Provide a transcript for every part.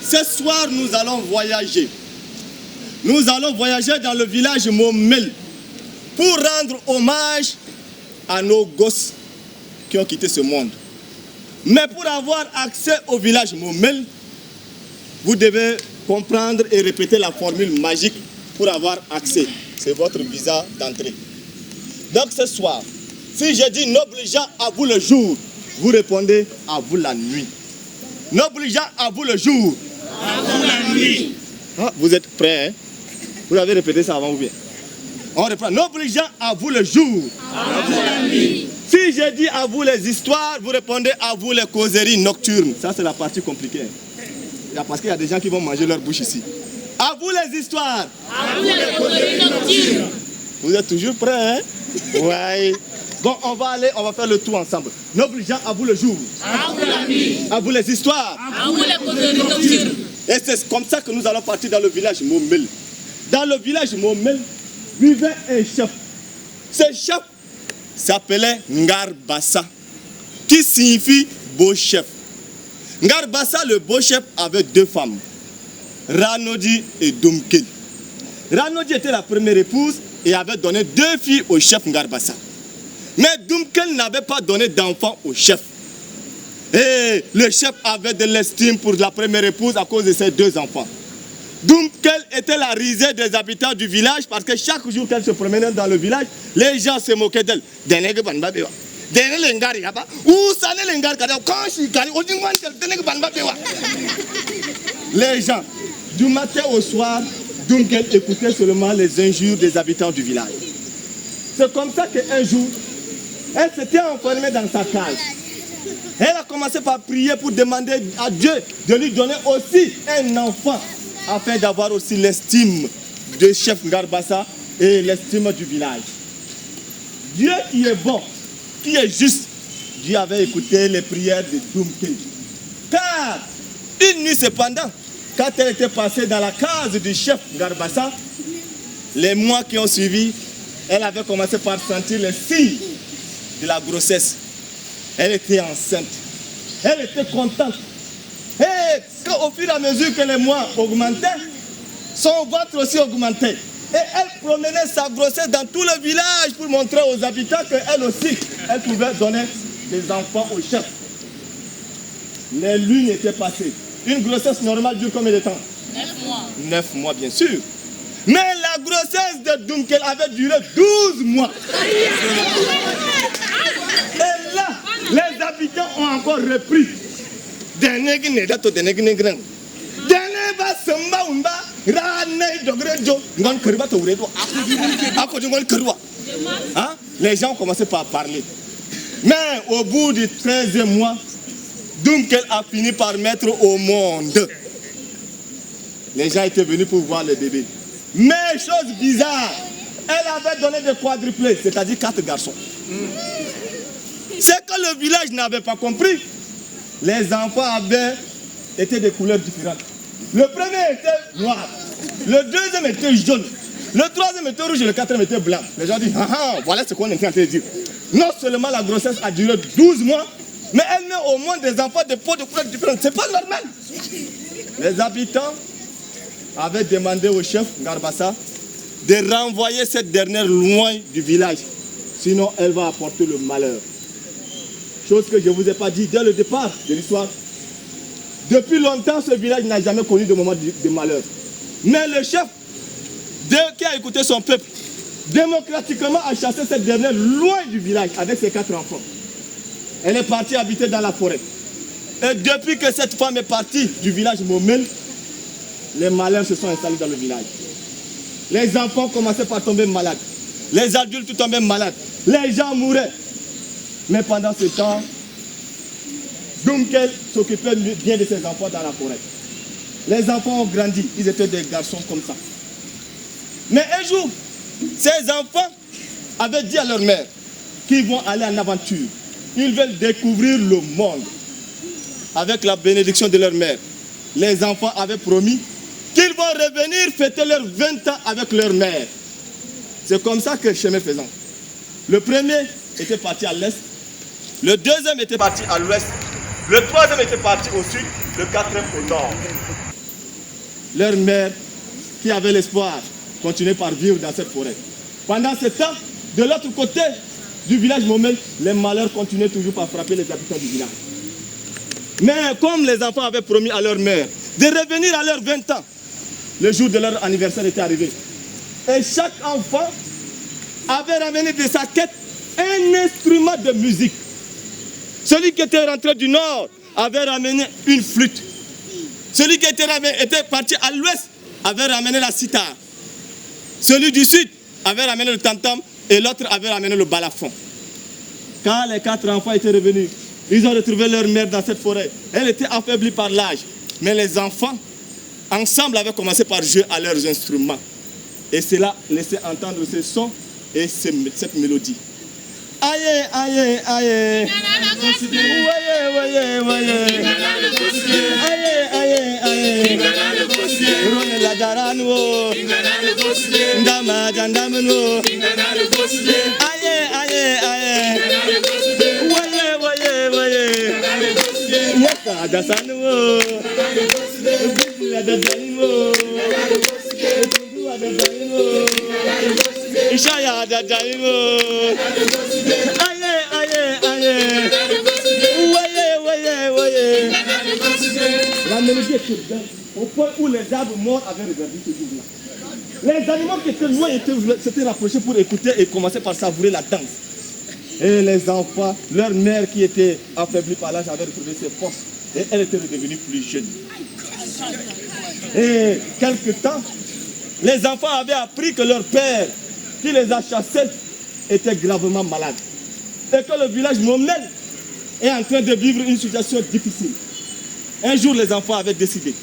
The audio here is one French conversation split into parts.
Ce soir, nous allons voyager. Nous allons voyager dans le village Momel pour rendre hommage à nos gosses qui ont quitté ce monde. Mais pour avoir accès au village Momel, vous devez comprendre et répéter la formule magique pour avoir accès. C'est votre visa d'entrée. Donc ce soir, si je dis noble gens, à vous le jour, vous répondez à vous la nuit. Noble gens, à vous le jour. À vous la nuit. Ah, vous êtes prêts, hein? Vous avez répété ça avant ou bien? On reprend. Noble gens, à vous le jour. À vous la nuit. Si je dis à vous les histoires, vous répondez à vous les causeries nocturnes. Ça, c'est la partie compliquée. Parce qu'il y a des gens qui vont manger leur bouche ici. À vous les histoires. À vous les causeries nocturnes. Vous êtes toujours prêts, hein? Oui. Bon, on va faire le tour ensemble. Noble gens, à vous le jour. À vous la nuit. À vous les histoires. À vous les causeries nocturnes. Et c'est comme ça que nous allons partir dans le village Momel. Dans le village Momel vivait un chef. Ce chef s'appelait Ngarbassa, qui signifie beau chef. Ngarbassa, le beau chef, avait deux femmes, Ranodi et Dumkel. Ranodi était la première épouse et avait donné deux filles au chef Ngarbassa. Mais Dumkel n'avait pas donné d'enfant au chef. Et le chef avait de l'estime pour la première épouse à cause de ses deux enfants. Dumkel était la risée des habitants du village parce que chaque jour qu'elle se promenait dans le village, les gens se moquaient d'elle. Les gens, du matin au soir, Dumkel écoutait seulement les injures des habitants du village. C'est comme ça qu'un jour, elle s'était enfermée dans sa cage. Elle a commencé par prier pour demander à Dieu de lui donner aussi un enfant afin d'avoir aussi l'estime de chef Ngarbassa et l'estime du village. Dieu qui est bon, qui est juste, Dieu avait écouté les prières de Dumkel. Car une nuit cependant, quand elle était passée dans la case du chef Ngarbassa, les mois qui ont suivi, elle avait commencé par sentir les signes de la grossesse. Elle était enceinte. Elle était contente. Et au fur et à mesure que les mois augmentaient, son ventre aussi augmentait. Et elle promenait sa grossesse dans tout le village pour montrer aux habitants qu'elle aussi, elle pouvait donner des enfants au chef. Les lunes étaient passées. Une grossesse normale dure combien de temps? 9 mois. 9 mois, bien sûr. Mais la grossesse de Dumkel avait duré 12 mois. Et là, les habitants ont encore repris. Hein? Les gens ont commencé par parler. Mais au bout du 13e mois, Dumkel a fini par mettre au monde. Les gens étaient venus pour voir le bébé. Mais chose bizarre, elle avait donné des quadruplés, c'est-à-dire 4 garçons. C'est que le village n'avait pas compris. Les enfants avaient été de couleurs différentes. Le premier était noir, le deuxième était jaune, le troisième était rouge et le quatrième était blanc. Les gens disent, voilà ce qu'on est en train de dire. Non seulement la grossesse a duré 12 mois, mais elle met au moins des enfants de peau de couleurs différentes. C'est pas normal. Les habitants avaient demandé au chef Ngarbassa de renvoyer cette dernière loin du village. Sinon, elle va apporter le malheur. Chose que je ne vous ai pas dit dès le départ de l'histoire. Depuis longtemps, ce village n'a jamais connu de moment de malheur. Mais le chef, qui a écouté son peuple, démocratiquement a chassé cette dernière loin du village avec ses 4 enfants. Elle est partie habiter dans la forêt. Et depuis que cette femme est partie du village Momel, les malheurs se sont installés dans le village. Les enfants commençaient par tomber malades. Les adultes tombaient malades. Les gens mouraient. Mais pendant ce temps, Dumkel s'occupait bien de ses enfants dans la forêt. Les enfants ont grandi. Ils étaient des garçons comme ça. Mais un jour, ces enfants avaient dit à leur mère qu'ils vont aller en aventure. Ils veulent découvrir le monde. Avec la bénédiction de leur mère, les enfants avaient promis qu'ils vont revenir fêter leurs 20 ans avec leur mère. C'est comme ça que chemin faisant. Le premier était parti à l'est, le deuxième était parti à l'ouest, le troisième était parti au sud, le quatrième au nord. leur mère, qui avait l'espoir, continuait par vivre dans cette forêt. Pendant ce temps, de l'autre côté du village Momel, les malheurs continuaient toujours par frapper les habitants du village. Mais comme les enfants avaient promis à leur mère de revenir à leurs 20 ans, le jour de leur anniversaire était arrivé. Et chaque enfant avait ramené de sa quête un instrument de musique. Celui qui était rentré du nord avait ramené une flûte. Celui qui était parti à l'ouest avait ramené la sitar. Celui du sud avait ramené le tam-tam et l'autre avait ramené le balafon. Quand les 4 enfants étaient revenus, ils ont retrouvé leur mère dans cette forêt. Elle était affaiblie par l'âge. Mais les enfants, ensemble, avaient commencé par jouer à leurs instruments. Et cela laissait entendre ce son et cette mélodie. Aïe, aïe, aïe. Voyez, voyez, voyez. Aïe, aïe, aïe. Rone la darano. Ndama jandamno. Aïe, aïe, aïe. Voyez, voyez, voyez. Yaka dasano. Bidila dadanimo. Tudua dadanimo. Ishaya dadanimo. Aïe, aïe, aïe. Voyez, voyez, voyez. La mélodie était bien au point où les arbres morts avaient regardé ce jour-là. Les animaux qui étaient loin s'étaient rapprochés pour écouter et commençaient par savourer la danse. Et les enfants, leur mère qui était affaiblie par l'âge avait retrouvé ses forces et elle était redevenue plus jeune. Et quelque temps, les enfants avaient appris que leur père, qui les a chassés, était gravement malade. Et que le village Momel est en train de vivre une situation difficile. Un jour, les enfants avaient décidé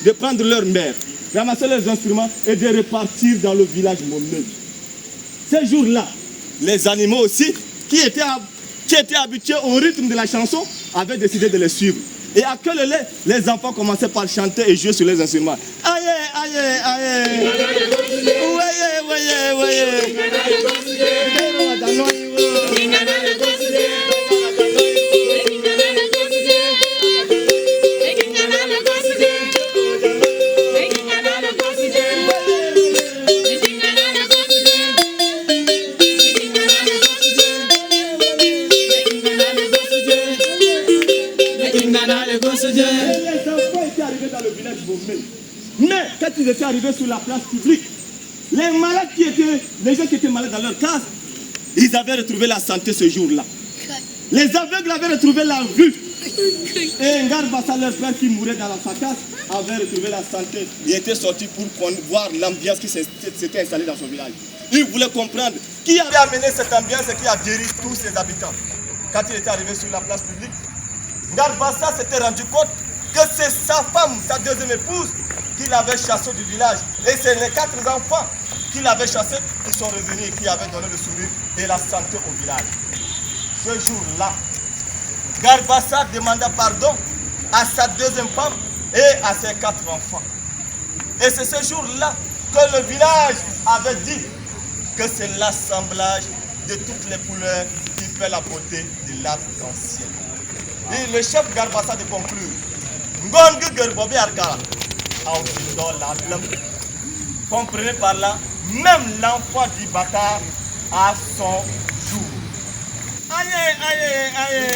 de prendre leur mère, ramasser leurs instruments et de repartir dans le village Momel. Ce jour-là, les animaux aussi, qui étaient habitués au rythme de la chanson, avaient décidé de les suivre. Et à queue lait, les enfants commençaient par chanter et jouer sur les instruments. Aïe, aïe, aïe. Voyez, voyez, voyez. Les enfants étaient arrivés dans le village Momel. Mais quand ils étaient arrivés sur la place publique, les gens qui étaient malades dans leur case, ils avaient retrouvé la santé ce jour-là. Les aveugles avaient retrouvé la vue. Et Ngarbassa, leur père qui mourait dans sa case, avait retrouvé la santé. Il était sorti pour voir l'ambiance qui s'était installée dans son village. Il voulait comprendre qui avait amené cette ambiance et qui a guéri tous ses habitants. Quand il était arrivé sur la place publique, Ngarbassa s'était rendu compte que c'est sa femme, sa deuxième épouse, qui l'avait chassé du village. Et c'est les 4 enfants qui l'avaient chassé qui sont revenus et qui avaient donné le sourire et la santé au village. Ce jour-là, Ngarbassa demanda pardon à sa deuxième femme et à ses 4 enfants. Et c'est ce jour-là que le village avait dit que c'est l'assemblage de toutes les couleurs qui fait la beauté de l'arc-en-ciel. Et le chef Ngarbassa de conclure. Comprenez par là, même l'enfant du bâtard a son jour. Aïe, aïe, aïe.